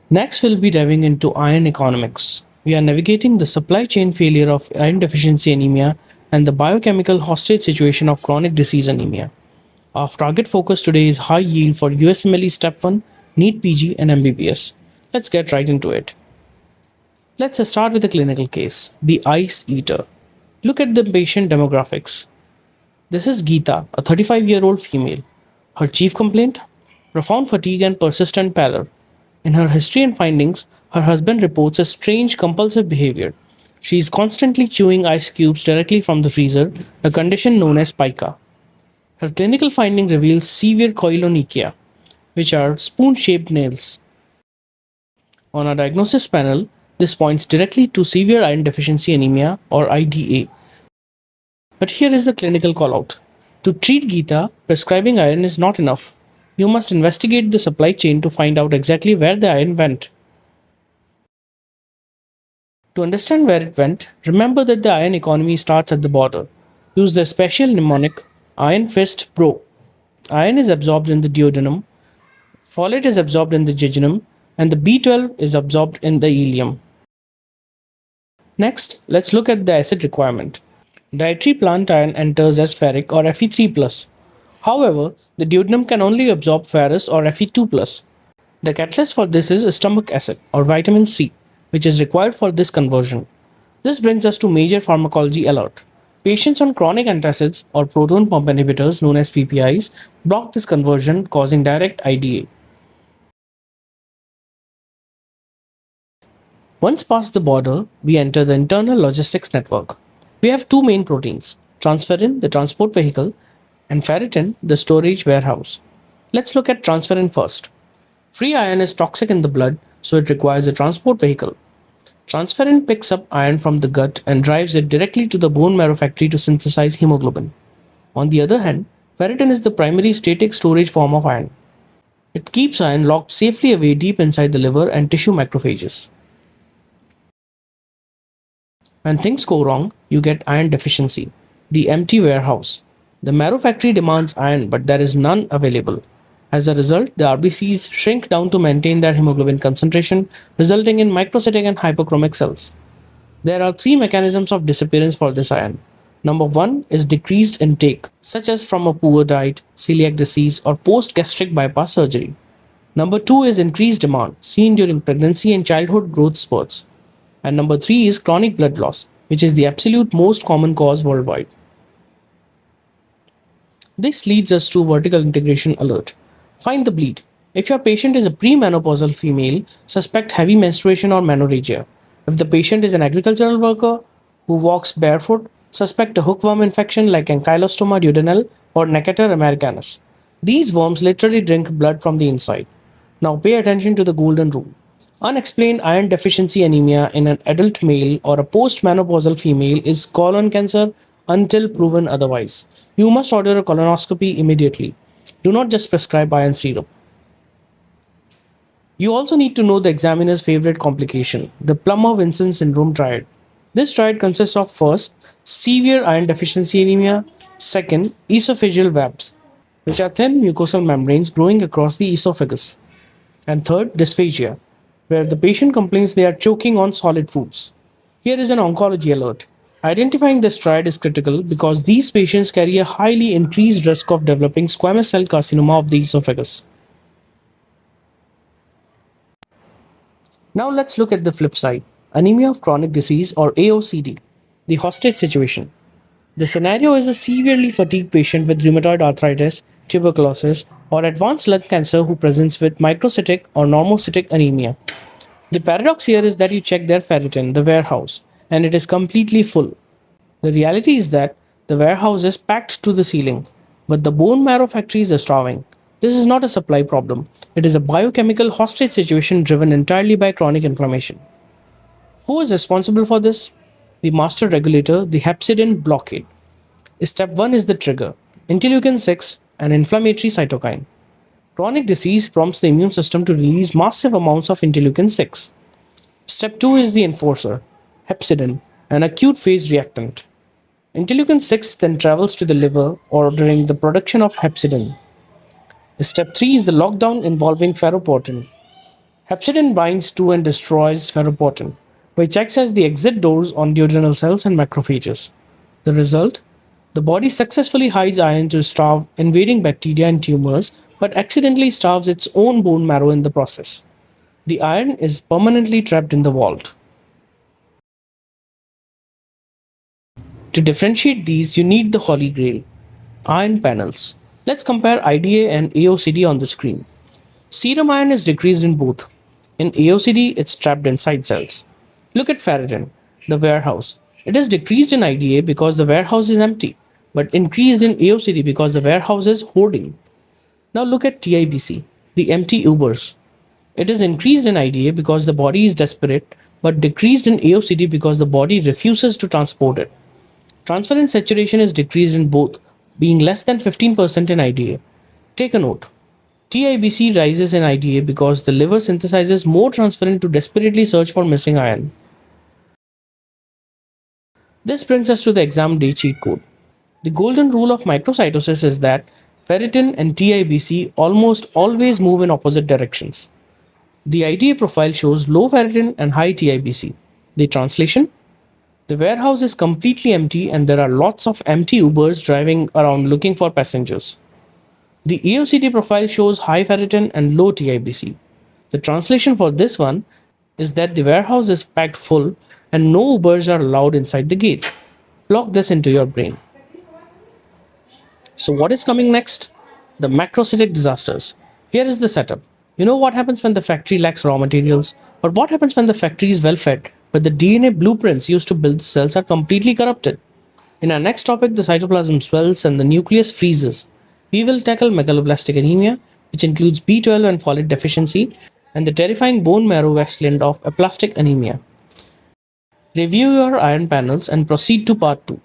Next, we'll be diving into iron economics. We are navigating the supply chain failure of iron deficiency anemia and the biochemical hostage situation of chronic disease anemia. Our target focus today is high yield for USMLE Step 1, NEETPG, and MBBS. Let's get right into it. Let's start with a clinical case, the ice eater. Look at the patient demographics. This is Geeta, a 35-year-old female. Her chief complaint? Profound fatigue and persistent pallor. In her history and findings, her husband reports a strange compulsive behavior. She is constantly chewing ice cubes directly from the freezer, a condition known as pica. Her clinical finding reveals severe koilonychia, which are spoon-shaped nails. On our diagnosis panel, this points directly to severe iron deficiency anemia or IDA. But here is the clinical callout. To treat Geeta, prescribing iron is not enough. You must investigate the supply chain to find out exactly where the iron went. To understand where it went, remember that the iron economy starts at the border. Use the special mnemonic Iron Fist Bro. Iron is absorbed in the duodenum, folate is absorbed in the jejunum, and the B12 is absorbed in the ileum. Next, let's look at the acid requirement. Dietary plant iron enters as ferric or Fe3+. However, the duodenum can only absorb ferrous or Fe2+. The catalyst for this is stomach acid or vitamin C, which is required for this conversion. This brings us to major pharmacology alert. Patients on chronic antacids or proton pump inhibitors known as PPIs block this conversion, causing direct IDA. Once past the border, we enter the internal logistics network. We have two main proteins, transferrin, the transport vehicle, and ferritin, the storage warehouse. Let's look at transferrin first. Free iron is toxic in the blood, so it requires a transport vehicle. Transferrin picks up iron from the gut and drives it directly to the bone marrow factory to synthesize hemoglobin. On the other hand, ferritin is the primary static storage form of iron. It keeps iron locked safely away deep inside the liver and tissue macrophages. When things go wrong, you get iron deficiency, the empty warehouse. The marrow factory demands iron, but there is none available. As a result, the RBCs shrink down to maintain their hemoglobin concentration, resulting in microcytic and hypochromic cells. There are three mechanisms of disappearance for this iron. Number one is decreased intake, such as from a poor diet, celiac disease, or post-gastric bypass surgery. Number two is increased demand, seen during pregnancy and childhood growth spurts. And number three is chronic blood loss, which is the absolute most common cause worldwide. This leads us to vertical integration alert. Find the bleed. If your patient is a premenopausal female, suspect heavy menstruation or menorrhagia. If the patient is an agricultural worker who walks barefoot, suspect a hookworm infection like Ankylostoma duodenale or Necator americanus. These worms literally drink blood from the inside. Now pay attention to the golden rule. Unexplained iron deficiency anemia in an adult male or a postmenopausal female is colon cancer until proven otherwise. You must order a colonoscopy immediately. Do not just prescribe iron syrup. You also need to know the examiner's favorite complication, the Plummer-Vinson syndrome triad. This triad consists of first, severe iron deficiency anemia, second, esophageal webs, which are thin mucosal membranes growing across the esophagus, and third, dysphagia, where the patient complains they are choking on solid foods. Here is an oncology alert. Identifying this triad is critical because these patients carry a highly increased risk of developing squamous cell carcinoma of the esophagus. Now let's look at the flip side, anemia of chronic disease or AOCD, the hostage situation. The scenario is a severely fatigued patient with rheumatoid arthritis, tuberculosis, or advanced lung cancer who presents with microcytic or normocytic anemia. The paradox here is that you check their ferritin, the warehouse, and it is completely full. The reality is that the warehouse is packed to the ceiling, but the bone marrow factories are starving. This is not a supply problem. It is a biochemical hostage situation driven entirely by chronic inflammation. Who is responsible for this? The master regulator, the hepcidin blockade. Step 1 is the trigger, interleukin 6, an inflammatory cytokine. Chronic disease prompts the immune system to release massive amounts of interleukin 6. Step 2 is the enforcer, hepcidin, an acute phase reactant. Interleukin 6 then travels to the liver, ordering the production of hepcidin. Step 3 is the lockdown involving ferroportin. Hepcidin binds to and destroys ferroportin, which acts as the exit doors on duodenal cells and macrophages. The result? The body successfully hides iron to starve invading bacteria and tumors, but accidentally starves its own bone marrow in the process. The iron is permanently trapped in the vault. To differentiate these, you need the holy grail, iron panels. Let's compare IDA and AOCD on the screen. Serum iron is decreased in both. In AOCD, it's trapped inside cells. Look at ferritin, the warehouse. It is decreased in IDA because the warehouse is empty, but increased in AOCD because the warehouse is hoarding. Now look at TIBC, the empty Ubers. It is increased in IDA because the body is desperate, but decreased in AOCD because the body refuses to transport it. Transferrin saturation is decreased in both, being less than 15% in IDA. Take a note. TIBC rises in IDA because the liver synthesizes more transferrin to desperately search for missing iron. This brings us to the exam day cheat code. The golden rule of microcytosis is that ferritin and TIBC almost always move in opposite directions. The IDA profile shows low ferritin and high TIBC. The translation? The warehouse is completely empty and there are lots of empty Ubers driving around looking for passengers. The AOCD profile shows high ferritin and low TIBC. The translation for this one is that the warehouse is packed full and no Ubers are allowed inside the gates. Lock this into your brain. So what is coming next? The macrocytic disasters. Here is the setup. You know what happens when the factory lacks raw materials? But what happens when the factory is well fed, but the DNA blueprints used to build the cells are completely corrupted? In our next topic, the cytoplasm swells and the nucleus freezes. We will tackle megaloblastic anemia, which includes B12 and folate deficiency, and the terrifying bone marrow wasteland of aplastic anemia. Review your iron panels and proceed to part 2.